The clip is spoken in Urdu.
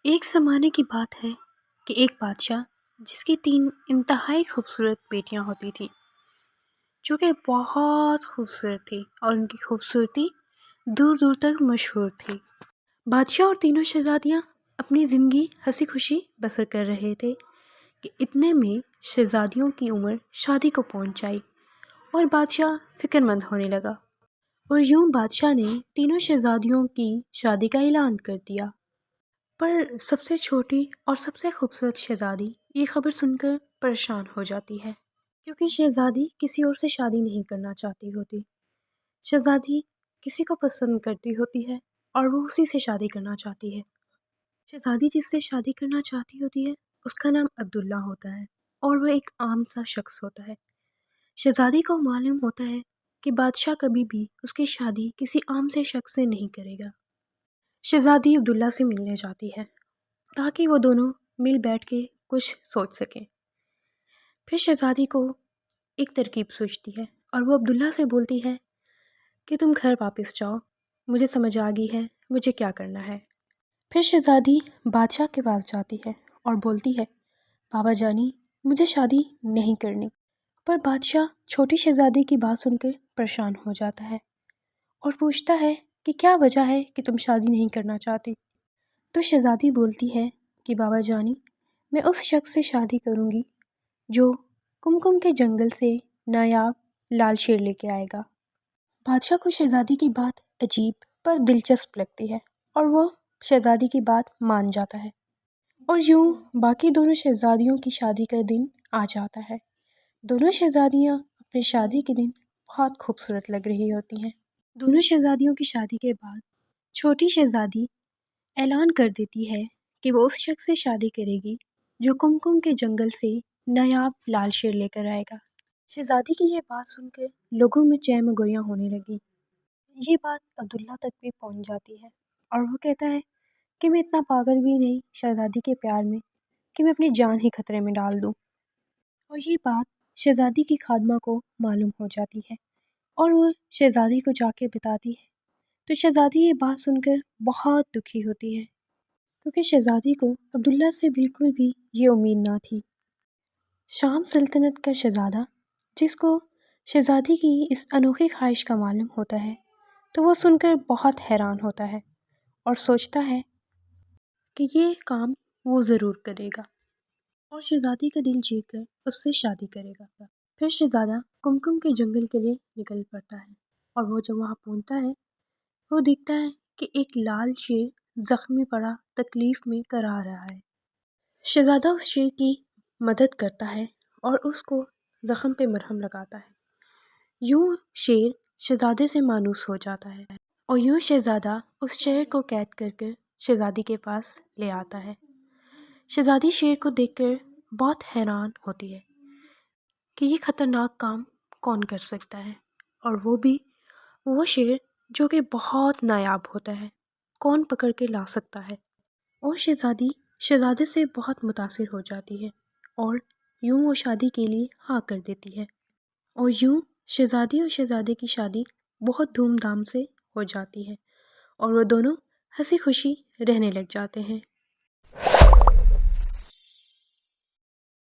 ایک زمانے کی بات ہے کہ ایک بادشاہ جس کی 3 انتہائی خوبصورت بیٹیاں ہوتی تھیں جو کہ بہت خوبصورت تھی اور ان کی خوبصورتی دور دور تک مشہور تھی۔ بادشاہ اور تینوں شہزادیاں اپنی زندگی ہنسی خوشی بسر کر رہے تھے کہ اتنے میں شہزادیوں کی عمر شادی کو پہنچ آئی اور بادشاہ فکر مند ہونے لگا، اور یوں بادشاہ نے تینوں شہزادیوں کی شادی کا اعلان کر دیا۔ پر سب سے چھوٹی اور سب سے خوبصورت شہزادی یہ خبر سن کر پریشان ہو جاتی ہے، کیونکہ شہزادی کسی اور سے شادی نہیں کرنا چاہتی ہوتی۔ شہزادی کسی کو پسند کرتی ہوتی ہے اور وہ اسی سے شادی کرنا چاہتی ہے۔ شہزادی جس سے شادی کرنا چاہتی ہوتی ہے اس کا نام عبداللہ ہوتا ہے اور وہ ایک عام سا شخص ہوتا ہے۔ شہزادی کو معلوم ہوتا ہے کہ بادشاہ کبھی بھی اس کی شادی کسی عام سے شخص سے نہیں کرے گا۔ شہزادی عبداللہ سے ملنے جاتی ہے تاکہ وہ دونوں مل بیٹھ کے کچھ سوچ سکیں۔ پھر شہزادی کو ایک ترکیب سوچتی ہے اور وہ عبداللہ سے بولتی ہے کہ تم گھر واپس جاؤ، مجھے سمجھ آ گئی ہے مجھے کیا کرنا ہے۔ پھر شہزادی بادشاہ کے پاس جاتی ہے اور بولتی ہے بابا جانی مجھے شادی نہیں کرنی۔ پر بادشاہ چھوٹی شہزادی کی بات سن کر پریشان ہو جاتا ہے اور پوچھتا ہے کہ کیا وجہ ہے کہ تم شادی نہیں کرنا چاہتی۔ تو شہزادی بولتی ہے کہ بابا جانی میں اس شخص سے شادی کروں گی جو کمکم کے جنگل سے نایاب لال شیر لے کے آئے گا۔ بادشاہ کو شہزادی کی بات عجیب پر دلچسپ لگتی ہے اور وہ شہزادی کی بات مان جاتا ہے، اور یوں باقی دونوں شہزادیوں کی شادی کا دن آ جاتا ہے۔ دونوں شہزادیاں اپنی شادی کے دن بہت خوبصورت لگ رہی ہوتی ہیں۔ دونوں شہزادیوں کی شادی کے بعد چھوٹی شہزادی اعلان کر دیتی ہے کہ وہ اس شخص سے شادی کرے گی جو کمکم کے جنگل سے نایاب لال شیر لے کر آئے گا۔ شہزادی کی یہ بات سن کر لوگوں میں چہم گویاں ہونے لگی۔ یہ بات عبداللہ تک بھی پہنچ جاتی ہے اور وہ کہتا ہے کہ میں اتنا پاگل بھی نہیں شہزادی کے پیار میں کہ میں اپنی جان ہی خطرے میں ڈال دوں۔ اور یہ بات شہزادی کی خادمہ کو معلوم ہو جاتی ہے اور وہ شہزادی کو جا کے بتاتی ہے، تو شہزادی یہ بات سن کر بہت دکھی ہوتی ہے کیونکہ شہزادی کو عبداللہ سے بالکل بھی یہ امید نہ تھی۔ شام سلطنت کا شہزادہ جس کو شہزادی کی اس انوکھی خواہش کا معلوم ہوتا ہے تو وہ سن کر بہت حیران ہوتا ہے اور سوچتا ہے کہ یہ کام وہ ضرور کرے گا اور شہزادی کا دل جیت کر اس سے شادی کرے گا۔ پھر شہزادہ کمکم کے جنگل کے لیے نکل پڑتا ہے اور وہ جب وہاں پہنچتا ہے وہ دیکھتا ہے کہ ایک لال شیر زخمی پڑا تکلیف میں کرا رہا ہے۔ شہزادہ اس شیر کی مدد کرتا ہے اور اس کو زخم پہ مرہم لگاتا ہے۔ یوں شیر شہزادے سے مانوس ہو جاتا ہے اور یوں شہزادہ اس شیر کو قید کر کے شہزادی کے پاس لے آتا ہے۔ شہزادی شیر کو دیکھ کر بہت حیران ہوتی ہے کہ یہ خطرناک کام کون کر سکتا ہے، اور وہ بھی وہ شیر جو کہ بہت نایاب ہوتا ہے کون پکڑ کے لا سکتا ہے۔ اور شہزادی شہزادے سے بہت متاثر ہو جاتی ہے اور یوں وہ شادی کے لیے ہاں کر دیتی ہے، اور یوں شہزادی اور شہزادے کی شادی بہت دھوم دھام سے ہو جاتی ہے اور وہ دونوں ہنسی خوشی رہنے لگ جاتے ہیں۔